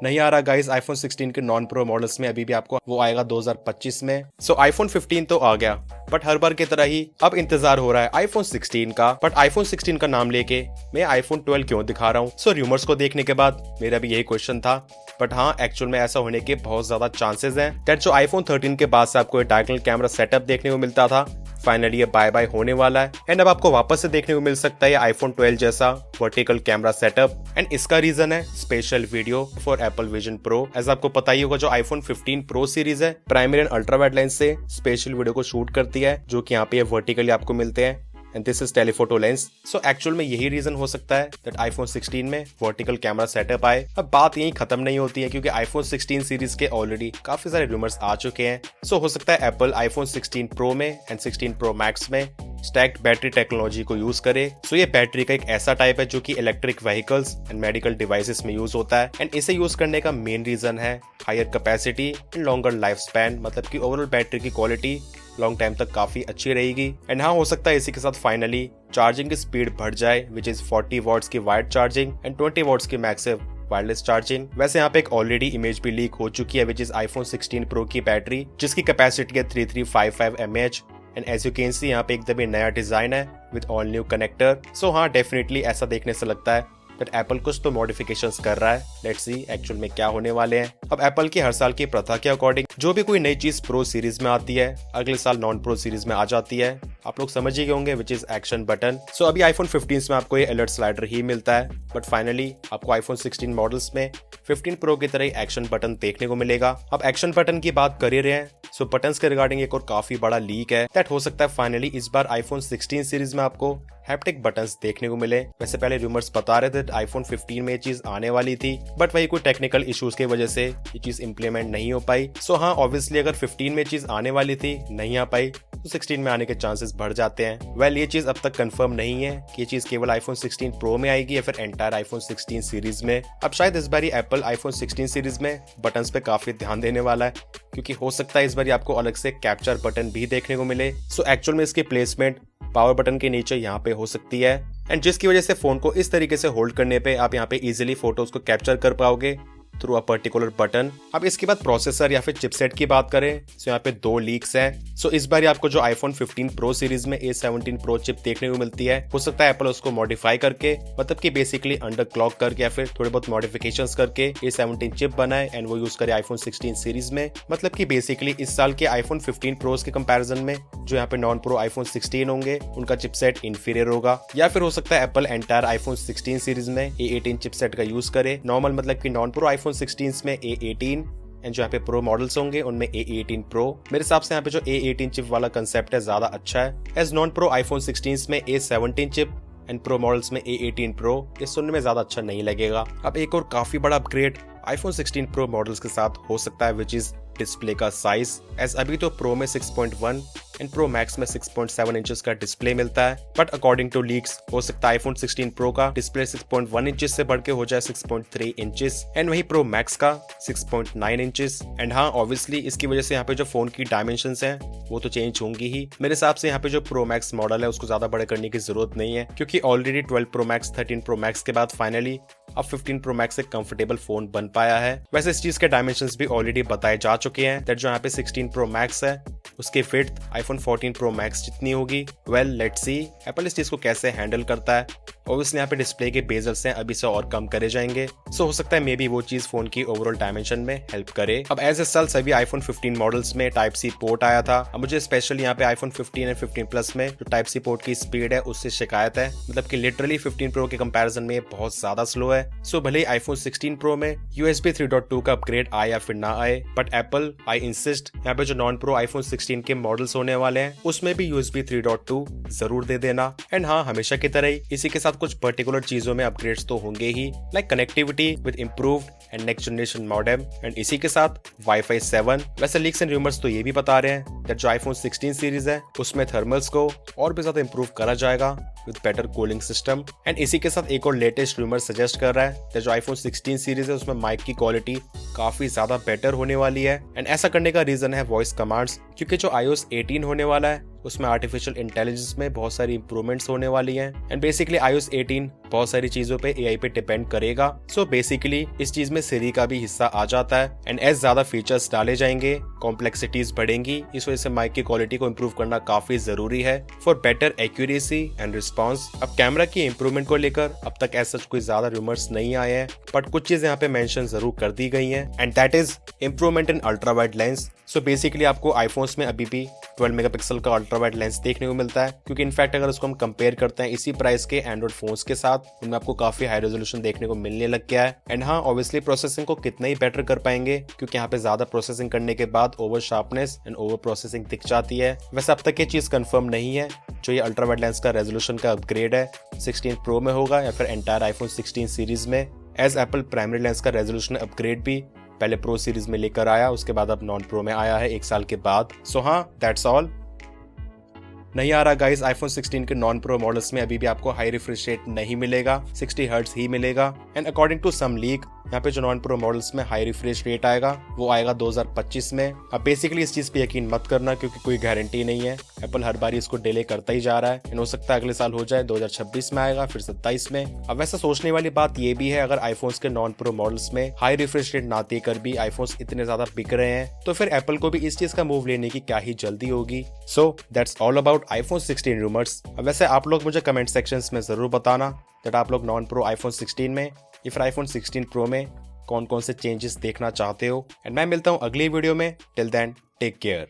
नहीं आ रहा guys iPhone 16 के नॉन प्रो मॉडल्स में, अभी भी आपको वो आएगा 2025 में। सो आईफोन 15 तो आ गया, बट हर बार की तरह ही अब इंतजार हो रहा है आईफोन 16 का। बट आईफोन 16 का नाम लेके मैं आईफोन 12 क्यों दिखा रहा हूँ? सो रूमर्स को देखने के बाद मेरा भी यही क्वेश्चन था, बट हाँ एक्चुअल में ऐसा होने के बहुत ज्यादा चांसेस हैं। दैट जो आईफोन 13 के बाद से आपको एक डायगोनल कैमरा सेटअप देखने को मिलता था, फाइनली ये बाय बाय होने वाला है एंड अब आपको वापस से देखने को मिल सकता है आईफोन 12 जैसा वर्टिकल कैमरा सेटअप। एंड इसका रीजन है special video for Apple Vision Pro. As आपको पता ही होगा, जो आईफोन 15 प्रो सीरीज है primary and ultra wide lens से स्पेशल वीडियो को शूट करती है, जो कि यहाँ पे वर्टिकली आपको मिलते हैं and this is telephoto lens. So actual में यही रीजन हो सकता है दैट आईफोन 16 में वर्टिकल कैमरा सेटअप आए। अब बात यही खत्म नहीं होती है, क्योंकि आईफोन 16 सीरीज के ऑलरेडी काफी सारे रूमर्स आ चुके हैं। सो हो सकता है एप्पल आईफोन 16 प्रो में एंड 16 प्रो मैक्स में स्टैक्ड बैटरी टेक्नोलॉजी को यूज करे। सो ये बैटरी का एक ऐसा टाइप है जो कि electric vehicles and medical devices में यूज होता है एंड इसे यूज करने का मेन रीजन है higher capacity and longer life span, मतलब कि ओवरऑल बैटरी की क्वालिटी लॉन्ग टाइम तक काफी अच्छी रहेगी। एंड हाँ हो सकता है इसी के साथ फाइनली चार्जिंग की स्पीड बढ़ जाए, विच इज 40 वॉट्स की वायर्ड चार्जिंग एंड 20 वॉट्स की मैक्सिव वायरलेस चार्जिंग। वैसे यहाँ पे एक ऑलरेडी इमेज भी लीक हो चुकी है, विच इज आईफोन 16 प्रो की बैटरी, जिसकी कैपेसिटी है 3355 mAh and as you can see यहाँ पे एकदम नया डिजाइन है with all new connector. So हाँ डेफिनेटली ऐसा देखने से लगता है बट एप्पल कुछ तो मॉडिफिकेशंस कर रहा है। लेट्स सी एक्चुअल में क्या होने वाले हैं। अब एप्पल की हर साल की प्रथा के अकॉर्डिंग जो भी कोई नई चीज प्रो सीरीज में आती है अगले साल नॉन प्रो सीरीज में आ जाती है। आप लोग समझ ही गए होंगे, विच इज एक्शन बटन। सो अभी आईफोन 15 में आपको ये अलर्ट स्लाइडर ही मिलता है, बट फाइनली आपको आईफोन 16 मॉडल्स में 15 प्रो की तरह एक्शन बटन देखने को मिलेगा। अब एक्शन बटन की बात कर ही रहे हैं, सो बटन्स के रिगार्डिंग एक और काफी बड़ा लीक है दैट हो सकता है फाइनली इस बार आईफोन 16 सीरीज में आपको हैप्टिक बटन्स देखने को मिले। वैसे पहले रूमर्स बता रहे थे आईफोन 15 में ये चीज आने वाली थी, बट वही कोई टेक्निकल इश्यूज की वजह से ये चीज इंप्लीमेंट नहीं हो पाई। सो हाँ ऑब्वियसली अगर 15 में चीज आने वाली थी नहीं आ पाई तो 16 में आने के चांसेस बढ़ जाते हैं। वेल ये चीज अब तक कंफर्म नहीं है कि ये चीज केवल आईफोन 16 प्रो में आएगी या फिर एंटायर आईफोन 16 सीरीज में। अब शायद इस बार एप्पल आईफोन 16 सीरीज में बटन्स पे काफी ध्यान देने वाला है, क्योंकि हो सकता है इस बार आपको अलग से कैप्चर बटन भी देखने को मिले। सो एक्चुअल में इसकी प्लेसमेंट पावर बटन के नीचे यहाँ पे हो सकती है एंड जिसकी वजह से फोन को इस तरीके से होल्ड करने पे आप यहाँ पे इजीली फोटोज को कैप्चर कर पाओगे थ्रू अ पर्टिकुलर बटन। अब इसके बाद प्रोसेसर या फिर चिपसेट की बात करें तो यहाँ पे 2 लीक्स हैं। सो इस बार आपको जो आईफोन 15 प्रो सीरीज में A17 प्रो चिप देखने को मिलती है, हो सकता है एप्पल उसको मॉडिफाई करके, मतलब कि बेसिकली अंडर क्लॉक करके या फिर थोड़े बहुत मॉडिफिकेशंस करके A17 चिप बनाए एंड वो यूज करे आईफोन 16 सीरीज में। मतलब कि बेसिकली इस साल के आईफोन 15 प्रोज के कंपैरिजन में जो यहाँ पे नॉन प्रो आईफोन 16 होंगे उनका चिपसेट इंफीरियर होगा। या फिर हो सकता है एप्पल एंटायर आईफोन 16 सीरीज में A18 चिपसेट का यूज करे। नॉर्मल मतलब कि नॉन प्रो आईफोन 16 में A18 एंड जो यहाँ पे प्रो मॉडल्स होंगे उनमें A18 प्रो। मेरे हिसाब से यहाँ पे जो A18 चिप वाला कंसेप्ट है ज्यादा अच्छा है। एज नॉन प्रो आईफोन 16 में A17 chip and pro models में A18 प्रो, ये सुनने में ज्यादा अच्छा नहीं लगेगा। अब एक और काफी बड़ा अपग्रेड आईफोन 16 प्रो मॉडल्स के साथ हो सकता है, विच इज डिस्प्ले का साइज। एज अभी तो प्रो में 6.1 एंड प्रो मैक्स में 6.7 इंचेस का डिस्प्ले मिलता है, बट अकॉर्डिंग टू लीक्स हो सकता है आईफोन 16 प्रो का डिस्प्ले 6.1 इंचेस से बढ़ के हो जाए 6.3 इंचेस एंड वही प्रो मैक्स का 6.9 इंचेस। एंड हाँ ऑब्वियसली इसकी वजह से यहाँ पे जो फोन की डायमेंशंस हैं वो तो चेंज होंगी ही। मेरे हिसाब से यहाँ पे जो प्रो मैक्स मॉडल है उसको ज्यादा बड़े करने की जरूरत नहीं है, क्योंकि already 12 pro max 13 pro max के बाद फाइनली अब 15 प्रो मैक्स एक कंफर्टेबल फोन बन पाया है। वैसे इस चीज के डायमेंशंस भी ऑलरेडी बताए जा चुके हैं दैट जो यहाँ पे 16 प्रो मैक्स है उसकी विड्थ आईफोन 14 प्रो मैक्स जितनी होगी। वेल लेट्स सी एप्पल इस चीज को कैसे हैंडल करता है। ऑब्वियसली यहाँ पे डिस्प्ले के बेजल्स हैं अभी से और कम करे जाएंगे, सो हो सकता है मे बी वो चीज फोन की ओवरऑल डायमेंशन में हेल्प करे। अब एज ए साल सभी आईफोन 15 मॉडल्स में टाइप सी पोर्ट आया था। अब मुझे स्पेशली यहाँ पे आईफोन 15 एंड 15 प्लस में जो टाइप सी पोर्ट की स्पीड है उससे शिकायत है, मतलब कि लिटरली 15 प्रो के कंपैरिजन में बहुत ज्यादा स्लो है। सो भले ही आईफोन 16 प्रो में USB 3.2 का अपग्रेड आए या फिर ना आए, बट एप्पल आई इंसिस्ट यहाँ पे जो नॉन प्रो आईफोन 16 के मॉडल्स होने वाले हैं उसमें भी USB 3.2 जरूर दे देना। एंड हाँ हमेशा की तरह ही इसी के साथ कुछ पर्टिकुलर चीजों में अपग्रेड्स तो होंगे ही, like connectivity with improved and next generation modem and इसी के साथ वाईफाई 7। वैसे लीक्स एंड रूमर्स तो ये भी बता रहे हैं दैट जो आईफोन 16 सीरीज है उसमें थर्मल्स को और भी ज्यादा इंप्रूव करा जाएगा with better cooling system. And इसी के साथ एक और लेटेस्ट रूमर सजेस्ट कर रहा है दैट जो आईफोन 16 सीरीज है उसमें माइक की क्वालिटी काफी ज्यादा बेटर होने वाली है। एंड ऐसा करने का रीजन है वॉइस कमांड्स, क्योंकि जो iOS 18 होने वाला है उसमें आर्टिफिशियल इंटेलिजेंस में बहुत सारी इंप्रूवमेंट्स होने वाली हैं एंड बेसिकली iOS 18 बहुत सारी चीजों पे AI पे डिपेंड करेगा। सो बेसिकली इस चीज में Siri का भी हिस्सा आ जाता है एंड एज ज्यादा फीचर्स डाले जाएंगे कॉम्प्लेक्सिटीज बढ़ेंगी, इस वजह से माइक की क्वालिटी को इम्प्रूव करना काफी जरूरी है for better accuracy and response. अब कैमरा की इंप्रूवमेंट को लेकर अब तक ऐसा कोई ज्यादा रूमर्स नहीं आए हैं, बट कुछ चीजें यहाँ पे मेंशन जरूर कर दी गई हैं and that is improvement in ultra wide lens. So basically आपको आईफोन्स में अभी भी 12 मेगापिक्सल का अल्ट्रा वाइड लेंस देखने को मिलता है, क्योंकि इनफैक्ट अगर उसको हम कंपेयर करते हैं इसी प्राइस के एंड्रॉइड फोन्स के साथ, उनमें आपको काफी हाई रेजोल्यूशन देखने को मिलने लग गया है। एंड हाँ, ऑब्वियसली प्रोसेसिंग को कितना ही बेटर कर पाएंगे, क्योंकि यहाँ पे ज्यादा प्रोसेसिंग करने के बाद over sharpness and over processing दिख जाती है। वैसे अब तक ये चीज कंफर्म नहीं है जो ये अल्ट्रा वाइड लेंस का रेजोल्यूशन का अपग्रेड है 16 प्रो में होगा या फिर एंटायर आईफोन 16 सीरीज में, एज एप्पल प्राइमरी लेंस का रेजोल्यूशन अपग्रेड भी पहले प्रो सीरीज में लेकर आया, उसके बाद अब नॉन प्रो में आया है 1 साल के बाद। सो हाँ, दैट्स ऑल। नहीं आ रहा गाइस, आईफोन 16 के नॉन प्रो मॉडल्स में अभी भी आपको हाई रिफ्रेश रेट नहीं मिलेगा, 60 हर्ट्ज ही मिलेगा। And according to some leak यहाँ पे जो नॉन प्रो मॉडल्स में हाई रिफ्रेश रेट आएगा वो आएगा 2025 में। अब बेसिकली इस चीज पे यकीन मत करना, क्योंकि कोई गारंटी नहीं है, एप्पल हर बार इसको डिले करता ही जा रहा है एंड हो सकता है अगले साल हो जाए, 2026 में आएगा, फिर 27 में। अब वैसा सोचने वाली बात ये भी है, अगर आईफोन्स के नॉन प्रो मॉडल्स में हाई रिफ्रेश रेट ना देकर भी आईफोन्स इतने ज्यादा बिक रहे हैं, तो फिर एप्पल को भी इस चीज का मूव लेने की क्या ही जल्दी होगी। So that's all about iPhone 16 rumours. अब वैसे आप लोग मुझे कमेंट सेक्शंस में जरूर बताना दैट आप लोग नॉन प्रो आईफोन 16 में या फिर आईफोन 16 प्रो में कौन कौन से चेंजेस देखना चाहते हो। एंड मैं मिलता हूँ अगली वीडियो में। Till then take care.